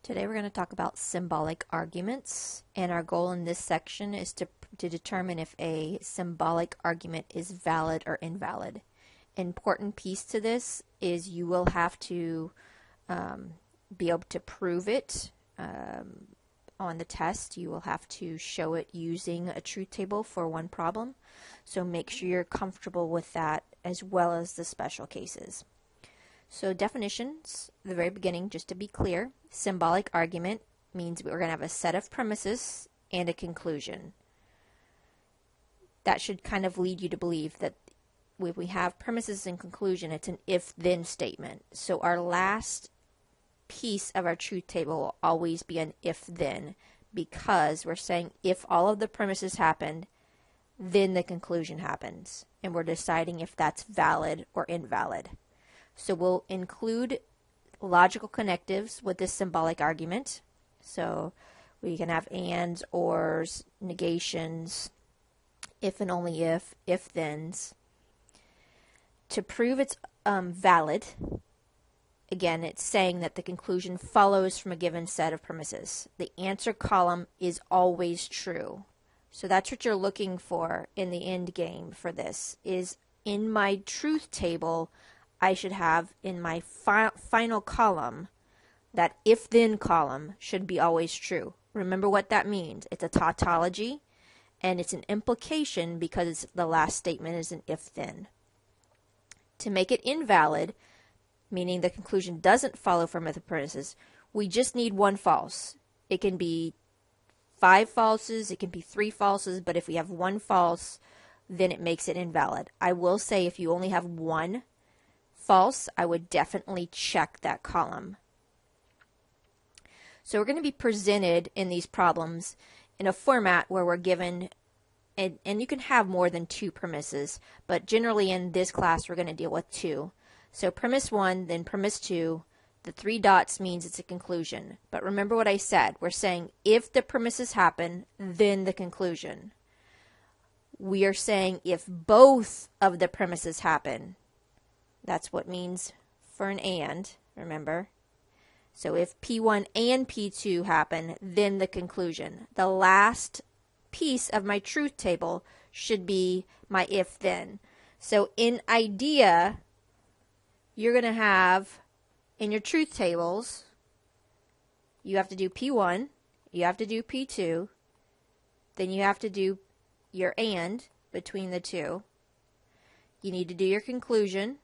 Today we're going to talk about symbolic arguments, and our goal in this section is to determine if a symbolic argument is valid or invalid. Important piece to this is you will have to be able to prove it on the test. You will have to show it using a truth table for one problem, so make sure you're comfortable with that as well as the special cases. So definitions, the very beginning, just to be clear, symbolic argument means we're going to have a set of premises and a conclusion. That should kind of lead you to believe that when we have premises and conclusion, it's an if-then statement. So our last piece of our truth table will always be an if-then, because we're saying if all of the premises happened, then the conclusion happens, and we're deciding if that's valid or invalid. So we'll include logical connectives with this symbolic argument. So we can have ands, ors, negations, if and only if-thens. To prove it's valid, again, it's saying that the conclusion follows from a given set of premises. The answer column is always true. So that's what you're looking for in the end game for this, is in my truth table, I should have in my final column, that if-then column should be always true. Remember what that means. It's a tautology, and it's an implication because the last statement is an if-then. To make it invalid, meaning the conclusion doesn't follow from the premises, we just need one false. It can be 5 falses, it can be 3 falses, but if we have one false, then it makes it invalid. I will say if you only have one false, I would definitely check that column. So we're going to be presented in these problems in a format where we're given, and you can have more than 2 premises, but generally in this class we're going to deal with 2. So premise 1, then premise 2, the 3 dots means it's a conclusion. But remember what I said, we're saying if the premises happen, then the conclusion. We are saying if both of the premises happen. That's what means for an and, remember. So if P1 and P2 happen, then the conclusion. The last piece of my truth table should be my if-then. So in idea, you're going to have, in your truth tables, you have to do P1, you have to do P2, then you have to do your and between the two. You need to do your conclusion.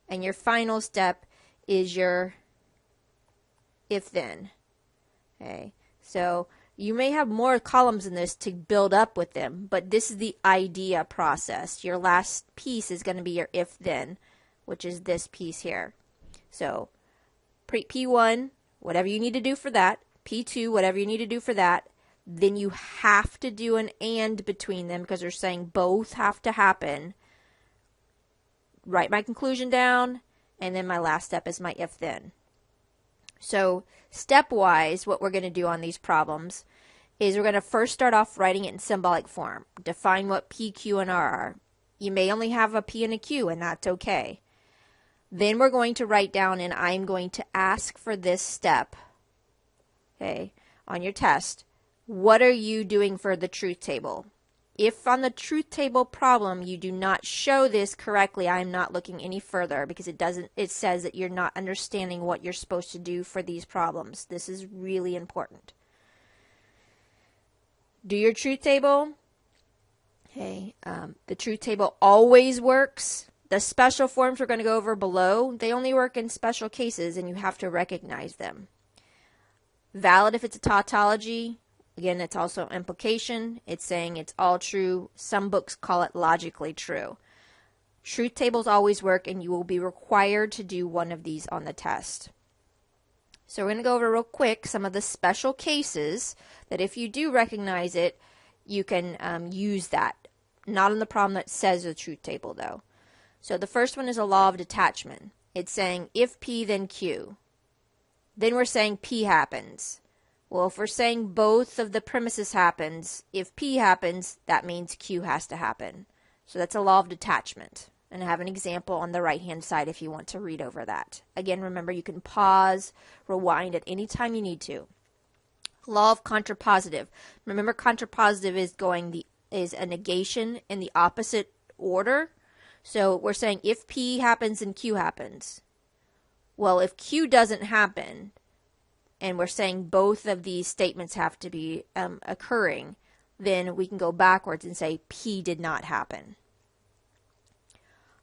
And your final step is your if-then. Okay, so you may have more columns in this to build up with them, but this is the idea process. Your last piece is going to be your if-then, which is this piece here. So P1, whatever you need to do for that. P2, whatever you need to do for that. Then you have to do an and between them because they're saying both have to happen. Write my conclusion down, and then my last step is my if-then. So stepwise, what we're going to do on these problems is we're going to first start off writing it in symbolic form. Define what P, Q, and R are. You may only have a P and a Q, and that's okay. Then we're going to write down, and I'm going to ask for this step, okay, on your test. What are you doing for the truth table? If on the truth table problem you do not show this correctly, I'm not looking any further because it says that you're not understanding what you're supposed to do for these problems. This is really important. Do your truth table. Okay, the truth table always works. The special forms we're going to go over below, they only work in special cases and you have to recognize them. Valid if it's a tautology. Again, it's also implication. It's saying it's all true. Some books call it logically true. Truth tables always work, and you will be required to do one of these on the test. So we're going to go over real quick some of the special cases that if you do recognize it, you can use that. Not on the problem that says the truth table, though. So the first one is a law of detachment. It's saying if P, then Q. Then we're saying P happens. Well, if we're saying both of the premises happens, if P happens, that means Q has to happen. So that's a law of detachment. And I have an example on the right-hand side if you want to read over that. Again, remember, you can pause, rewind at any time you need to. Law of contrapositive. Remember, contrapositive is a negation in the opposite order. So we're saying if P happens, then Q happens. Well, if Q doesn't happen, and we're saying both of these statements have to be occurring, then we can go backwards and say P did not happen.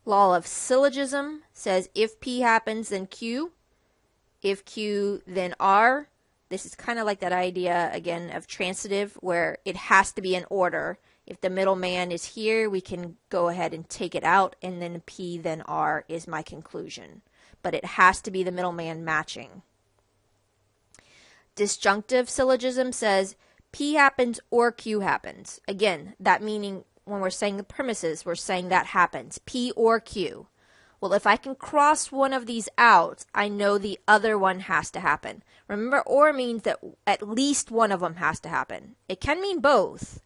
Law of syllogism says if P happens, then Q. If Q, then R. This is kind of like that idea, again, of transitive, where it has to be in order. If the middleman is here, we can go ahead and take it out, and then P, then R is my conclusion. But it has to be the middleman matching. Disjunctive syllogism says P happens or Q happens. Again, that meaning when we're saying the premises, we're saying that happens, P or Q. Well, if I can cross one of these out, I know the other one has to happen. Remember, or means that at least one of them has to happen. It can mean both,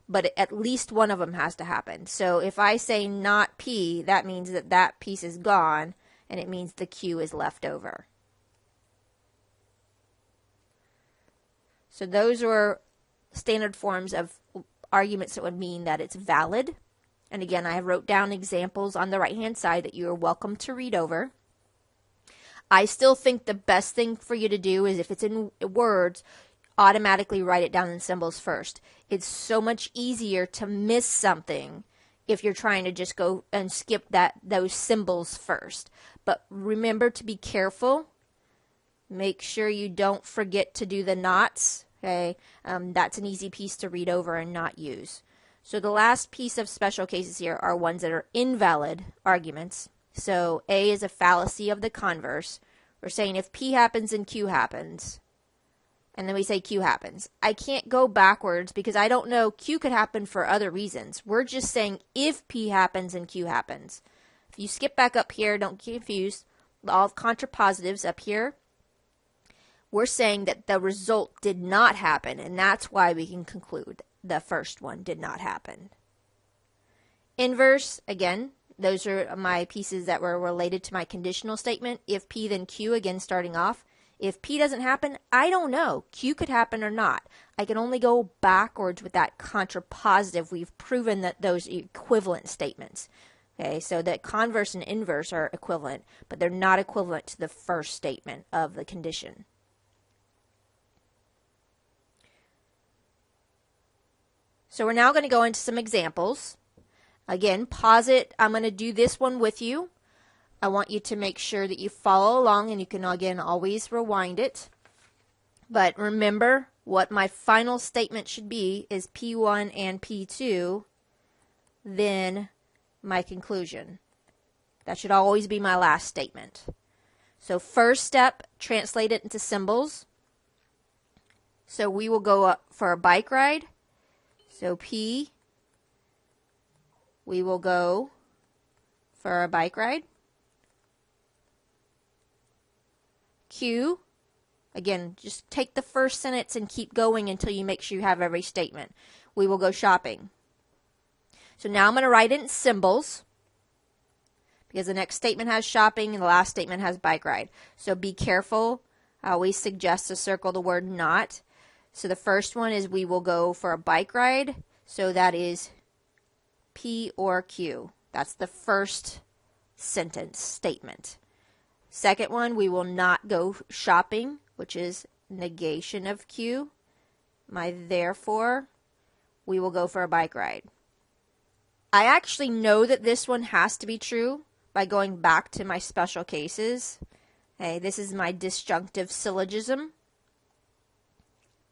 but at least one of them has to happen. So if I say not P, that means that that piece is gone, and it means the Q is left over. So those are standard forms of arguments that would mean that it's valid. And again, I wrote down examples on the right-hand side that you are welcome to read over. I still think the best thing for you to do is, if it's in words, automatically write it down in symbols first. It's so much easier to miss something if you're trying to just go and skip those symbols first. But remember to be careful. Make sure you don't forget to do the nots. Okay, that's an easy piece to read over and not use. So the last piece of special cases here are ones that are invalid arguments. So A is a fallacy of the converse. We're saying if P happens, then Q happens. And then we say Q happens. I can't go backwards because I don't know. Q could happen for other reasons. We're just saying if P happens, then Q happens. If you skip back up here, don't get confused. Law of contrapositives up here. We're saying that the result did not happen, and that's why we can conclude the first one did not happen. Inverse, again, those are my pieces that were related to my conditional statement. If P, then Q, again, starting off. If P doesn't happen, I don't know. Q could happen or not. I can only go backwards with that contrapositive. We've proven that those are equivalent statements. Okay, so that converse and inverse are equivalent, but they're not equivalent to the first statement of the condition. So we're now going to go into some examples. Again, pause it. I'm going to do this one with you. I want you to make sure that you follow along, and you can, again, always rewind it. But remember, what my final statement should be is P1 and P2, then my conclusion. That should always be my last statement. So first step, translate it into symbols. So we will go up for a bike ride. So P, we will go for a bike ride. Q, again, just take the first sentence and keep going until you make sure you have every statement. We will go shopping. So now I'm going to write it in symbols because the next statement has shopping and the last statement has bike ride. So be careful. I always suggest to circle the word not. So the first one is we will go for a bike ride. So that is P or Q. That's the first sentence statement. Second one, we will not go shopping, which is negation of Q. My therefore, we will go for a bike ride. I actually know that this one has to be true by going back to my special cases. Okay, this is my disjunctive syllogism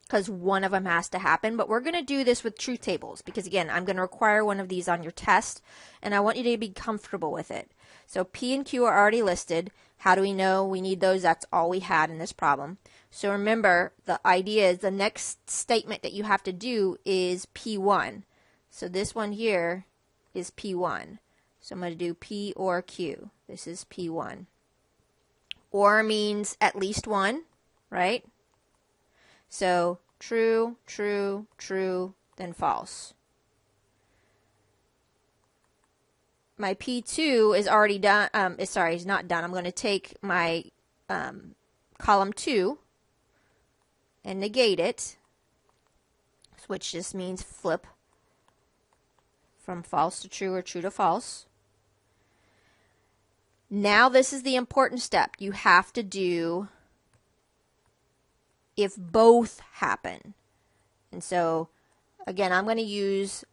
because one of them has to happen. But we're going to do this with truth tables because, again, I'm going to require one of these on your test, and I want you to be comfortable with it. So P and Q are already listed. How do we know we need those? That's all we had in this problem. So remember, the idea is the next statement that you have to do is P1. So this one here is P1. So I'm going to do P or Q. This is P1. Or means at least one, right? So true, true, true, then false. my P2 is already done. Sorry, it's not done. I'm going to take my column 2 and negate it, which just means flip from false to true or true to false. Now this is the important step. You have to do if both happen. And so, again, I'm going to use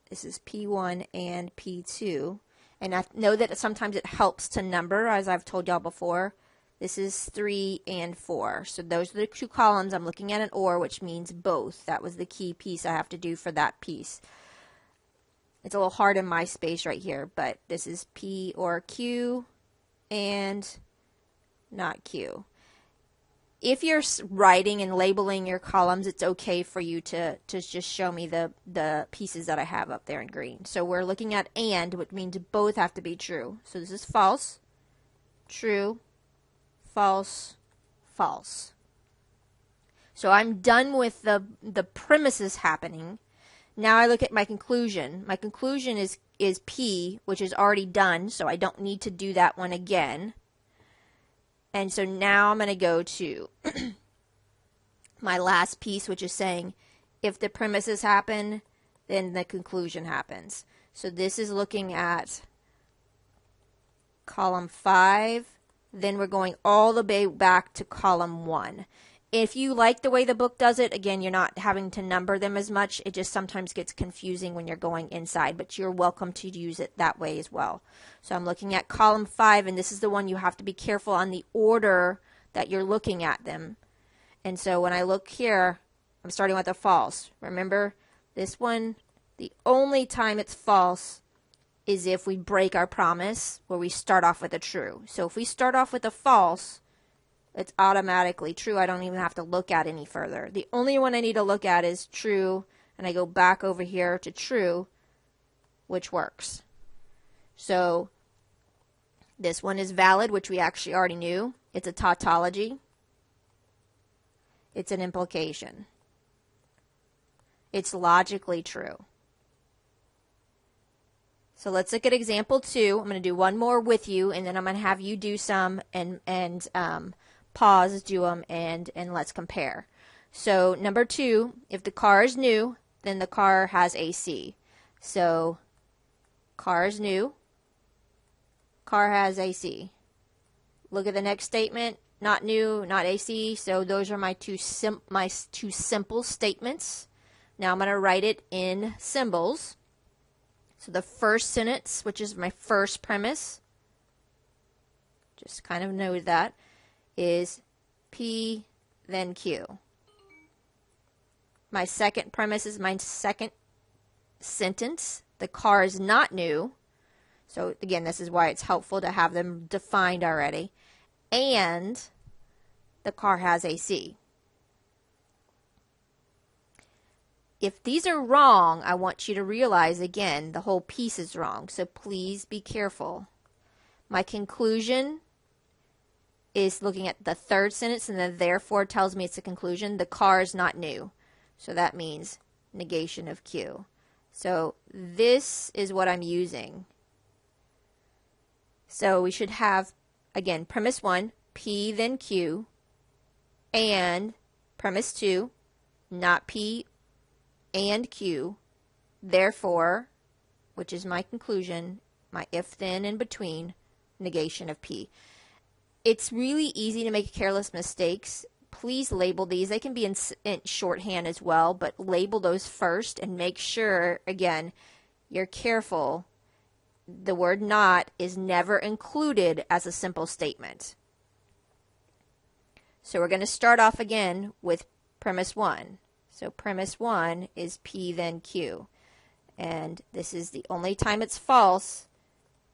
this is P1 and P2. And I know that sometimes it helps to number, as I've told y'all before. This is 3 and 4. So those are the two columns. I'm looking at an OR, which means both. That was the key piece I have to do for that piece. It's a little hard in my space right here, but this is P or Q and not Q. If you're writing and labeling your columns, it's okay for you to just show me the pieces that I have up there in green. So we're looking at and, which means both have to be true. So this is false, true, false, false. So I'm done with the premises happening. Now I look at my conclusion. My conclusion is P, which is already done, so I don't need to do that one again. And so now I'm going to go to my last piece, which is saying if the premises happen, then the conclusion happens. So this is looking at column 5. Then we're going all the way back to column 1. If you like the way the book does it, again, you're not having to number them as much. It just sometimes gets confusing when you're going inside, but you're welcome to use it that way as well. So I'm looking at column 5, and this is the one you have to be careful on the order that you're looking at them. And so when I look here, I'm starting with a false. Remember, this one, the only time it's false is if we break our promise, where we start off with a true. So if we start off with a false, it's automatically true. I don't even have to look at any further. The only one I need to look at is true, and I go back over here to true, which works. So this one is valid, which we actually already knew. It's a tautology. It's an implication. It's logically true. So let's look at example 2. I'm going to do one more with you, and then I'm going to have you do some and pause, do them, and let's compare. So number 2, if the car is new, then the car has AC. So car is new, car has AC. Look at the next statement, not new, not AC. So those are my two simple statements. Now I'm going to write it in symbols. So the first sentence, which is my first premise, just kind of know that, is P, then Q. My second premise is my second sentence. The car is not new. So again, this is why it's helpful to have them defined already. And the car has AC. If these are wrong, I want you to realize, again, the whole piece is wrong. So please be careful. My conclusion is looking at the third sentence, and then therefore tells me it's a conclusion. The car is not new. So that means negation of Q. So this is what I'm using. So we should have, again, premise 1, P then Q, and premise 2, not P and Q, therefore, which is my conclusion, my if then in between, negation of P. It's really easy to make careless mistakes. Please label these. They can be in shorthand as well, but label those first and make sure, again, you're careful. The word not is never included as a simple statement. So we're going to start off again with premise 1. So premise 1 is P then Q. And this is the only time it's false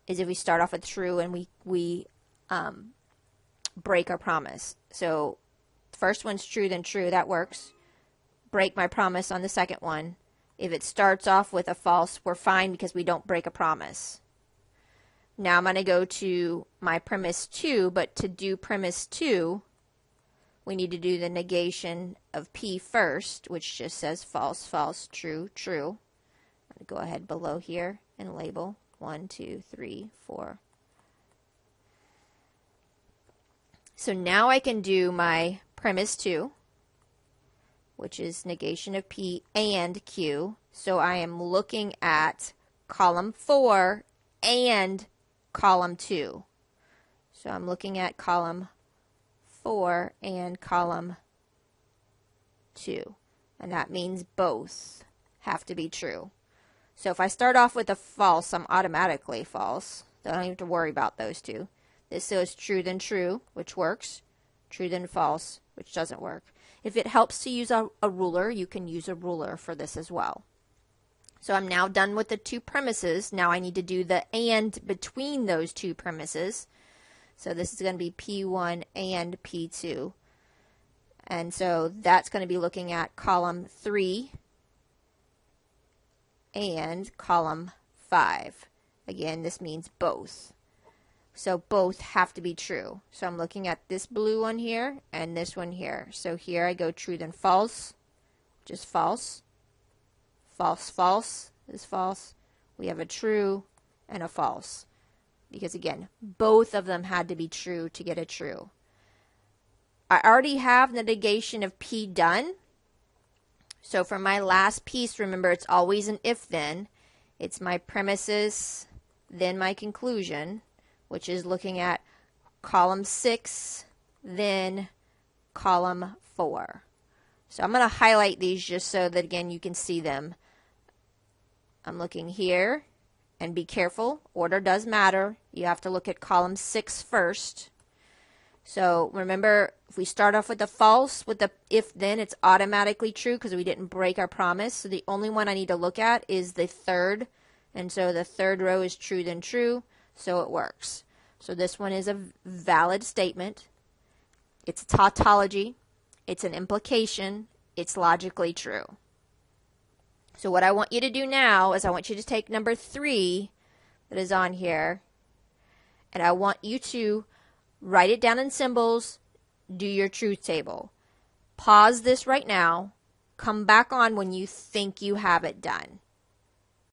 is if we start off with true and we break our promise. So first one's true, then true. That works. Break my promise on the second one. If it starts off with a false, we're fine because we don't break a promise. Now I'm going to go to my premise 2, but to do premise 2, we need to do the negation of P first, which just says false, false, true, true. Go ahead below here and label 1, 2, 3, 4. So now I can do my premise 2, which is negation of P and Q. So I am looking at column 4 and column 2. So I'm looking at column 4 and column 2. And that means both have to be true. So if I start off with a false, I'm automatically false. So I don't have to worry about those two. This says true then true, which works. True then false, which doesn't work. If it helps to use a ruler, you can use a ruler for this as well. So I'm now done with the two premises. Now I need to do the and between those two premises. So this is going to be P1 and P2. And so that's going to be looking at column 3 and column 5. Again, this means both. So both have to be true. So I'm looking at this blue one here and this one here. So here I go true then false, which is false. False, false is false. We have a true and a false. Because again, both of them had to be true to get a true. I already have the negation of P done. So for my last piece, remember it's always an if-then. It's my premises, then my conclusion, which is looking at column 6, then column 4. So I'm going to highlight these just so that, again, you can see them. I'm looking here, and be careful. Order does matter. You have to look at column 6 first. So remember, if we start off with the false, with the if-then, it's automatically true because we didn't break our promise. So the only one I need to look at is the third. And so the third row is true then true, so it works. So this one is a valid statement. It's a tautology. It's an implication. It's logically true. So what I want you to do now is I want you to take number 3 that is on here, and I want you to write it down in symbols, do your truth table. Pause this right now. Come back on when you think you have it done.